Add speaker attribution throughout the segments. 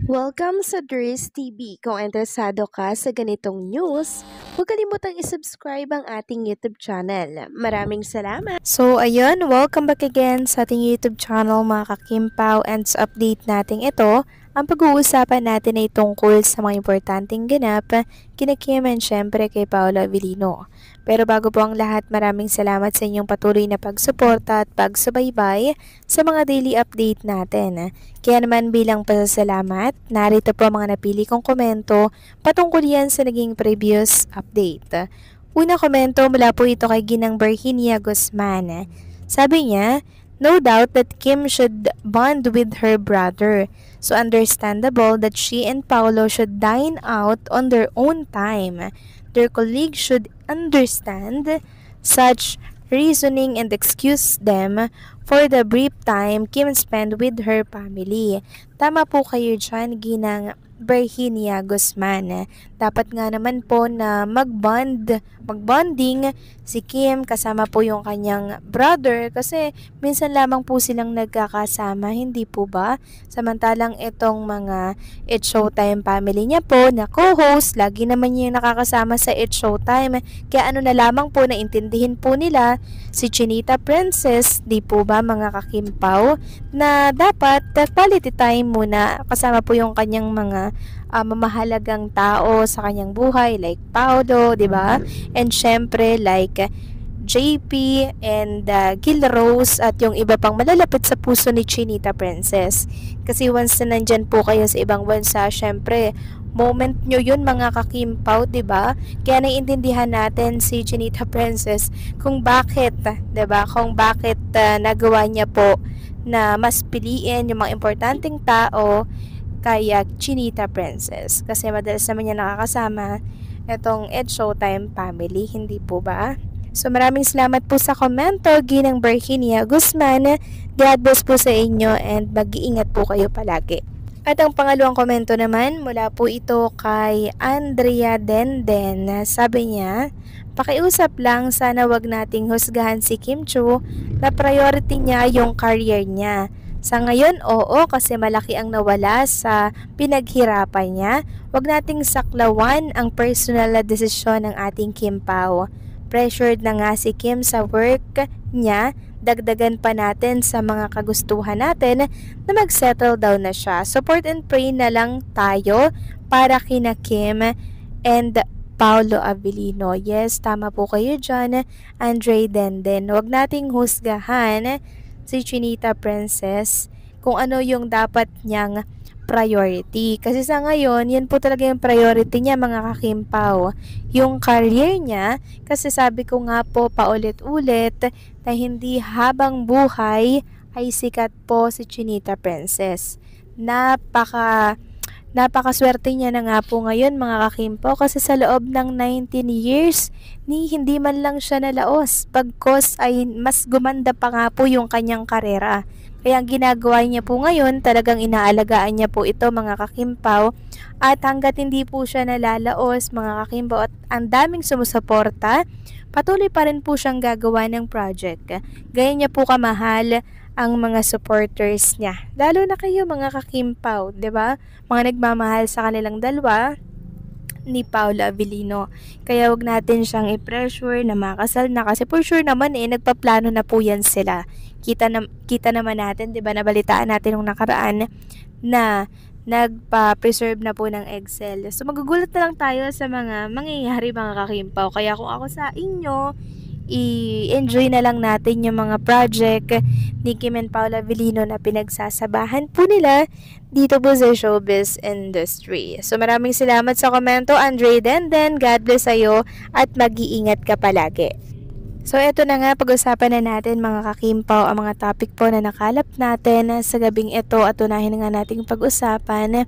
Speaker 1: Welcome sa Dries TV. Kung interesado ka sa ganitong news, huwag kalimutang isubscribe ang ating YouTube channel. Maraming salamat!
Speaker 2: So ayun, welcome back again sa ating YouTube channel mga kakimpaw, and sa update natin ito, ang pag-uusapan natin ay tungkol sa mga importanteng ganap kina Kim and syempre kay Paolo Avellino. Pero bago po ang lahat, maraming salamat sa inyong patuloy na pagsuporta at pagsubaybay sa mga daily update natin. Kaya naman bilang pasasalamat, narito po ang mga napili kong komento patungkol yan sa naging previous update. Una komento mula po ito kay Ginang Virginia Guzman. Sabi niya, no doubt that Kim should bond with her brother. So understandable that she and Paolo should dine out on their own time. Their colleagues should understand such reasoning and excuse them for the brief time Kim spent with her family. Tama po kayo dyan, Ginang Virginia Guzman. Dapat nga naman po na magbonding si Kim kasama po yung kanyang brother kasi minsan lamang po silang nagkakasama, hindi po ba? Samantalang itong mga It's Showtime family niya po na co-host, lagi naman niya yung nakakasama sa It's Showtime. Kaya ano na lamang po na intindihin po nila si Chinita Princess, di po ba mga kakimpaw, na dapat quality time muna kasama po yung kanyang mga mamahalagang tao sa kanyang buhay like Paolo, di ba? And syempre like JP and Gil Rose at yung iba pang malalapit sa puso ni Chinita Princess. Kasi once na nandyan po kayo sa ibang bansa, syempre moment nyo yun mga kakimpaw, di ba? Kaya naiintindihan natin si Chinita Princess kung bakit, di ba? Kung bakit nagawa niya po na mas piliin yung mga importanteng tao kaya Chinita Princess. Kasi madalas naman niya nakakasama itong It's Showtime family, hindi po ba? So maraming salamat po sa komento, Ginang Virginia Guzman. God bless po sa inyo and mag-iingat po kayo palagi. At ang pangalawang komento naman, mula po ito kay Andrea Denden. Sabi niya, pakiusap lang, sana wag nating husgahan si Kim Chiu na priority niya yung career niya. Sa ngayon, oo, kasi malaki ang nawala sa pinaghirapan niya. Huwag nating saklawan ang personal na desisyon ng ating Kim Pao. Pressured na nga si Kim sa work niya, dagdagan pa natin sa mga kagustuhan natin na mag-settle down na siya. Support and pray na lang tayo para kina Kim and Paolo Avellino. Yes, tama po kayo dyan, Andre Denden. Huwag nating husgahan si Chinita Princess kung ano yung dapat niyang priority. Kasi sa ngayon, yan po talaga yung priority niya mga kakimpaw. Yung career niya, kasi sabi ko nga po paulit-ulit na hindi habang buhay ay sikat po si Chinita Princess. Napakaswerte niya na nga po ngayon mga kakimpo kasi sa loob ng 19 years hindi man lang siya nalaos. Pagkos ay mas gumanda pa nga po yung kanyang karera. Kaya ang ginagawa niya po ngayon, talagang inaalagaan niya po ito mga kakimpaw. At hanggat hindi po siya nalalaos mga kakimpaw at ang daming sumusuporta, patuloy pa rin po siyang gagawa ng project. Gaya niya po kamahal ang mga supporters niya. Lalo na kayo mga kakimpaw, 'di ba? Mga nagmamahal sa kanilang dalawa ni Paolo Avellino. Kaya wag natin siyang i-pressure na makasal na kasi for sure naman nagpaplano na po yan sila. Kita naman natin, 'di ba? Nabalitaan natin nung nakaraan na nagpa-preserve na po ng Excel. So magugulat na lang tayo sa mga mangyayari mga kakimpaw. Kaya kung ako sa inyo, i-enjoy na lang natin yung mga project ni Kim and Paolo Avellino na pinagsasabahan po nila dito po sa showbiz industry. So maraming salamat sa komento, Andre Denden. God bless sa'yo at mag-iingat ka palagi. So eto na nga, pag-usapan na natin mga kakimpaw ang mga topic po na nakalap natin sa gabing ito at unahin na nga nating pag-usapan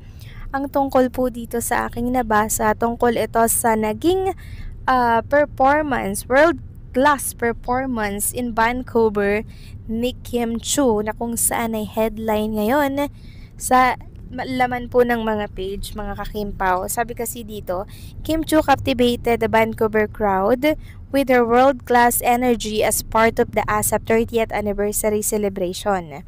Speaker 2: ang tungkol po dito sa aking nabasa. Tungkol ito sa naging world class performance in Vancouver ni Kim Chiu na kung saan ay headline ngayon sa laman po ng mga page mga kakimpaw. Sabi kasi dito, Kim Chiu captivated the Vancouver crowd with her world-class energy as part of the ASAP 30th anniversary celebration.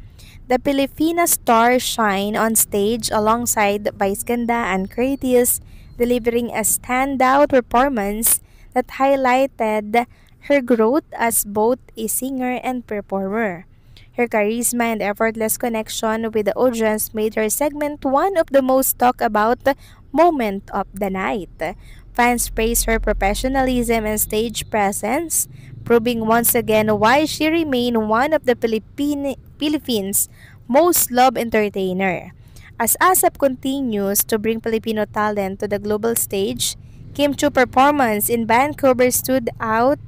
Speaker 2: the Filipina star shine on stage alongside Vice Ganda and Curtis, delivering a standout performance that highlighted her growth as both a singer and performer. Her charisma and effortless connection with the audience made her segment one of the most talked about moment of the night. Fans praised her professionalism and stage presence, proving once again why she remained one of the Philippines' most loved entertainer. As ASAP continues to bring Filipino talent to the global stage, Kim Chiu's performance in Vancouver stood out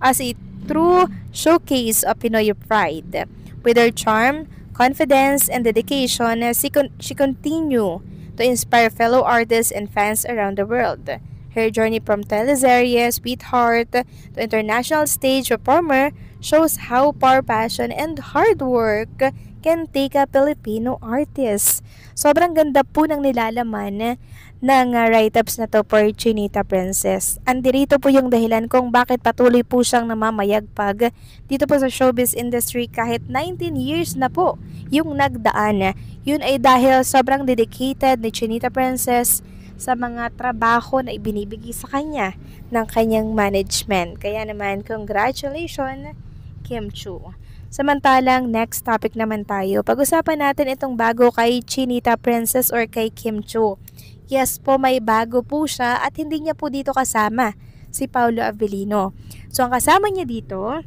Speaker 2: as a true showcase of Pinoy pride. With her charm, confidence, and dedication, she continued to inspire fellow artists and fans around the world. Her journey from teleserye sweetheart to international stage performer shows how power, passion, and hard work can take a Filipino artist. Sobrang ganda po ng nilalaman ng write-ups na to for Chinita Princess. Andirito po yung dahilan kung bakit patuloy po siyang namamayagpag dito po sa showbiz industry kahit 19 years na po yung nagdaan. Yun ay dahil sobrang dedicated ni Chinita Princess sa mga trabaho na ibinibigay sa kanya ng kanyang management. Kaya naman, congratulations, Kim Chiu. Samantalang, next topic naman tayo. Pag-usapan natin itong bago kay Chinita Princess or kay Kim Chiu. Yes po, may bago po siya at hindi niya po dito kasama si Paolo Avellino. So, ang kasama niya dito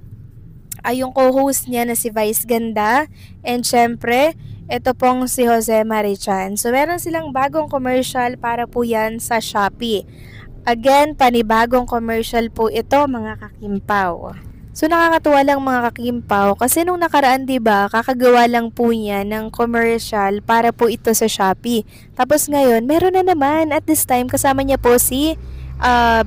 Speaker 2: ay yung co-host niya na si Vice Ganda and syempre, ito pong si Jose Marichan. So, meron silang bagong commercial para po yan sa Shopee. Again, panibagong commercial po ito mga kakimpaw. So, nakakatuwa lang mga kakimpaw kasi nung nakaraan, diba, kakagawa lang po niya ng commercial para po ito sa Shopee. Tapos ngayon, meron na naman at this time kasama niya po si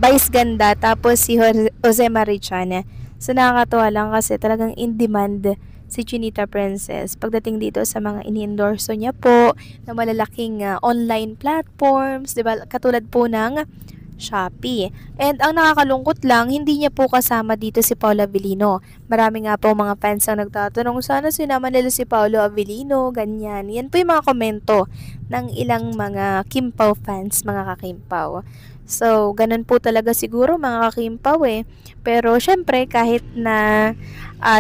Speaker 2: Vice Ganda tapos si Jose Marichan. So, nakakatuwa lang kasi talagang in demand si Chinita Princess pagdating dito sa mga ini-endorso niya po na malalaking online platforms, diba, katulad po ng Shopee. And ang nakakalungkot lang, hindi niya po kasama dito si Paolo Avellino. Marami nga po mga fans ang nagtatanong, sana sinama nila si Paolo Avellino, ganyan. Yan po yung mga komento ng ilang mga Kimpaw fans, mga kakimpaw. So, ganun po talaga siguro mga kakimpaw eh. Pero syempre, kahit na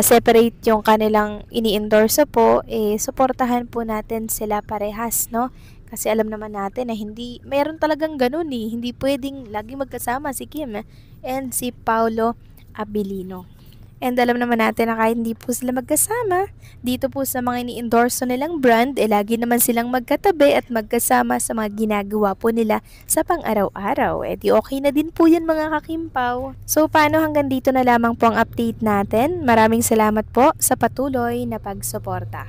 Speaker 2: separate yung kanilang ini-endorse po, suportahan po natin sila parehas, no? Kasi alam naman natin na hindi, mayroon talagang ganun eh. Hindi pwedeng lagi magkasama si Kim and si Paolo Avellino. And alam naman natin na kahit hindi po sila magkasama, dito po sa mga ini-endorso nilang brand, lagi naman silang magkatabi at magkasama sa mga ginagawa po nila sa pang-araw-araw. Di okay na din po yan mga kakimpaw. So paano, hanggang dito na lamang po ang update natin. Maraming salamat po sa patuloy na pagsuporta.